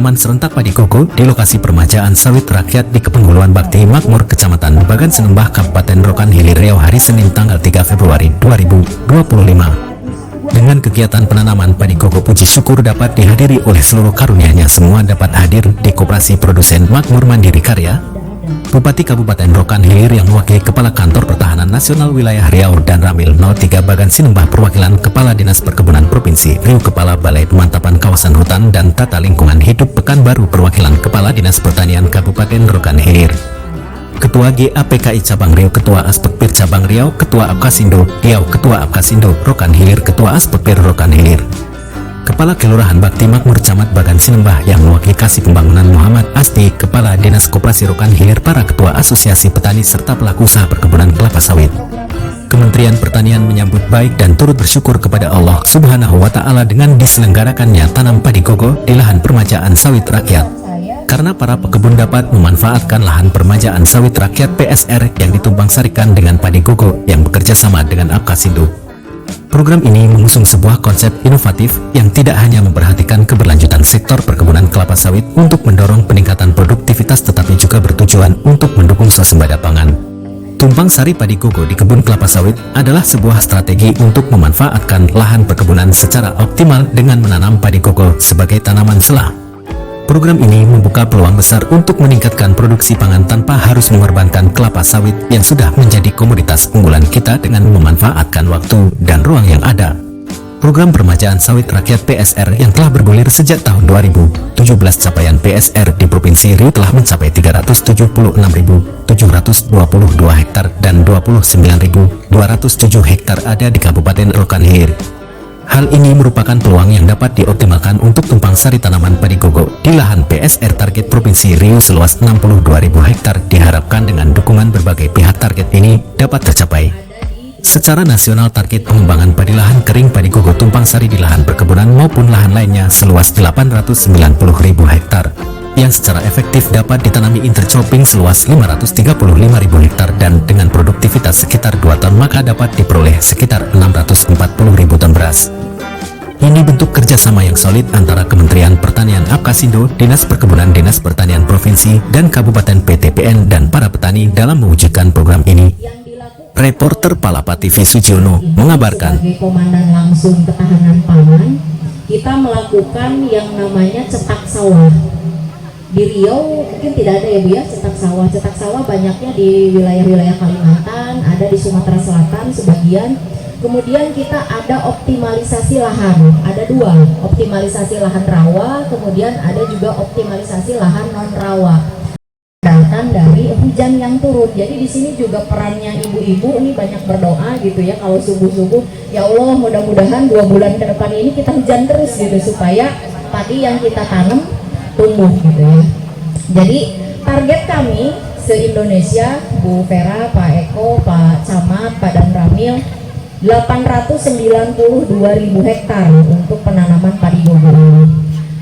penanaman serentak padi koko di lokasi permajaan sawit rakyat di Kepengguluan Bakti Makmur, Kecamatan Bagan Senembah, Kabupaten Rokan Hilir Riau hari Senin tanggal 3 Februari 2025. Dengan kegiatan penanaman padi koko, puji syukur dapat dihadiri oleh seluruh karunianya. Semua dapat hadir di Koperasi Produsen Makmur Mandiri Karya, Bupati Kabupaten Rokan Hilir yang mewakili Kepala Kantor Pertahanan Nasional Wilayah Riau, dan Ramil 03 Bagan Sinembah perwakilan Kepala Dinas Perkebunan Provinsi Riau, Kepala Balai Pemantapan Kawasan Hutan dan Tata Lingkungan Hidup Pekanbaru perwakilan Kepala Dinas Pertanian Kabupaten Rokan Hilir, Ketua GAPKI Cabang Riau, Ketua Aspekpir Cabang Riau, Ketua Apkasindo Riau, Ketua Apkasindo Rokan Hilir, Ketua Aspekpir Rokan Hilir, Kepala Kelurahan Bakti Makmur Camat Bagan Sinembah yang mewakili Kasih Pembangunan Muhammad Aspi, Kepala Dinas Koperasi Rokan Hilir, para Ketua Asosiasi Petani serta pelaku usaha perkebunan kelapa sawit. Kementerian Pertanian menyambut baik dan turut bersyukur kepada Allah Subhanahu wa Ta'ala dengan diselenggarakannya tanam padi koko di lahan permajaan sawit rakyat, karena para pekebun dapat memanfaatkan lahan permajaan sawit rakyat PSR yang ditumpang sarikan dengan padi koko yang bekerja sama dengan Apkasindo. Program ini mengusung sebuah konsep inovatif yang tidak hanya memperhatikan keberlanjutan sektor perkebunan kelapa sawit untuk mendorong peningkatan produktivitas, tetapi juga bertujuan untuk mendukung swasembada pangan. Tumpang sari padi koko di kebun kelapa sawit adalah sebuah strategi untuk memanfaatkan lahan perkebunan secara optimal dengan menanam padi koko sebagai tanaman selah. Program ini membuka peluang besar untuk meningkatkan produksi pangan tanpa harus mengorbankan kelapa sawit yang sudah menjadi komoditas unggulan kita dengan memanfaatkan waktu dan ruang yang ada. Program permajaan sawit rakyat PSR yang telah bergulir sejak tahun 2017, capaian PSR di Provinsi Riau telah mencapai 376.722 hektar dan 29.207 hektar ada di Kabupaten Rokan Hilir. Hal ini merupakan peluang yang dapat dioptimalkan untuk tumpang sari tanaman padi koko di lahan PSR target Provinsi Riau seluas 62.000 hektar. Diharapkan dengan dukungan berbagai pihak target ini dapat tercapai. Secara nasional, target pengembangan padi lahan kering padi koko tumpang sari di lahan perkebunan maupun lahan lainnya seluas 890.000 hektar yang secara efektif dapat ditanami intercropping seluas 535.000 hektar dan dengan produktivitas sekitar 2 ton, maka dapat diperoleh sekitar 640.000 ton beras. Ini bentuk kerjasama yang solid antara Kementerian Pertanian Apkasindo, Dinas Perkebunan, Dinas Pertanian Provinsi, dan Kabupaten PTPN dan para petani dalam mewujudkan program ini. Reporter Palapa TV Sujiono mengabarkan. Sebagai Komandan langsung Ketahanan Pangan, kita melakukan yang namanya cetak sawah. Di Riau mungkin tidak ada ya Bu ya, cetak sawah. Cetak sawah banyaknya di wilayah-wilayah Kalimantan, ada di Sumatera Selatan sebagian. Kemudian kita ada optimalisasi lahan, ada dua, optimalisasi lahan rawa, kemudian ada juga optimalisasi lahan non rawa. Datang dari hujan yang turun. Jadi di sini juga perannya ibu-ibu ini banyak berdoa gitu ya, kalau subuh-subuh, ya Allah mudah-mudahan 2 bulan ke depan ini kita hujan terus gitu supaya padi yang kita tanam tumbuh gitu ya. Jadi target kami se-Indonesia, Bu Vera, Pak Eko, Pak Camat, Pak Dan Ramil, 892.000 hektar untuk penanaman padi koko ini.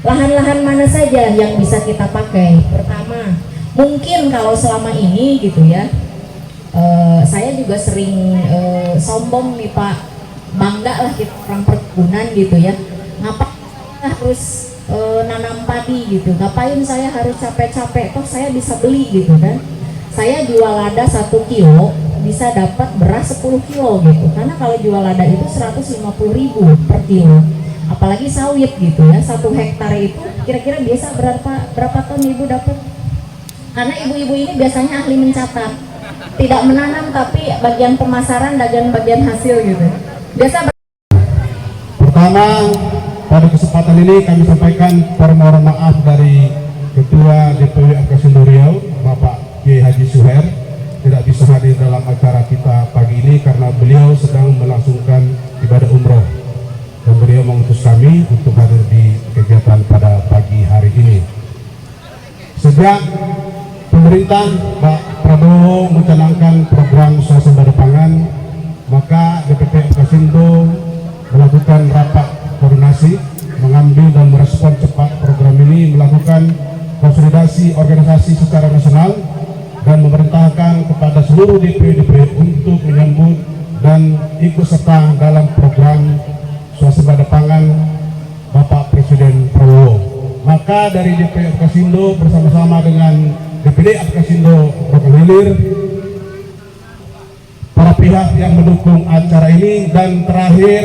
Lahan-lahan mana saja yang bisa kita pakai? Pertama, mungkin kalau selama ini gitu ya, saya juga sering sombong nih Pak, bangga lah kita orang perkebunan gitu ya, ngapain harus nanam padi gitu, ngapain saya harus capek-capek, toh saya bisa beli gitu kan. Saya jual lada 1 kilo bisa dapat beras 10 kilo gitu, karena kalau jual lada itu 150.000 per kilo, apalagi sawit gitu ya. 1 hektar itu kira-kira biasa berapa ton ibu dapat? Karena ibu-ibu ini biasanya ahli mencatat, tidak menanam tapi bagian pemasaran dan bagian hasil gitu. Biasa. Pertama, pada kesempatan ini kami sampaikan permohonan maaf dari Ketua DPW Apkasindo Riau, Bapak Kiai Haji Suher, tidak bisa hadir dalam acara kita pagi ini karena beliau sedang melangsungkan ibadah umroh dan beliau mengutus kami untuk hadir di kegiatan pada pagi hari ini. Sejak pemerintah Pak Prabowo mencanangkan program swasembada pangan, maka DPP Apkasindo melakukan rapat koordinasi, mengambil dan merespon cepat program ini, melakukan konsolidasi organisasi secara nasional dan memerintahkan kepada seluruh DPW untuk menyambut dan ikut serta dalam program swasembada pangan Bapak Presiden Prabowo. maka dari DPD Apkasindo bersama-sama dengan DPD Apkasindo Rokan Hilir, para pihak yang mendukung acara ini, dan terakhir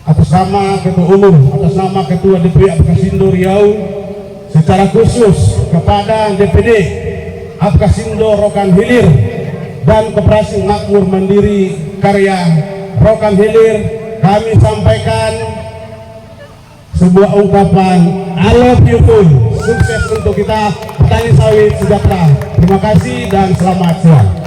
atas nama Ketua Umum, atas nama Ketua DPD Apkasindo Riau, secara khusus kepada DPD Apkasindo Rokan Hilir dan Koperasi Makmur Mandiri Karya Rokan Hilir, kami sampaikan sebuah ungkapan I love you full. Sukses untuk kita petani sawit sejahtera. Terima kasih dan selamat siang.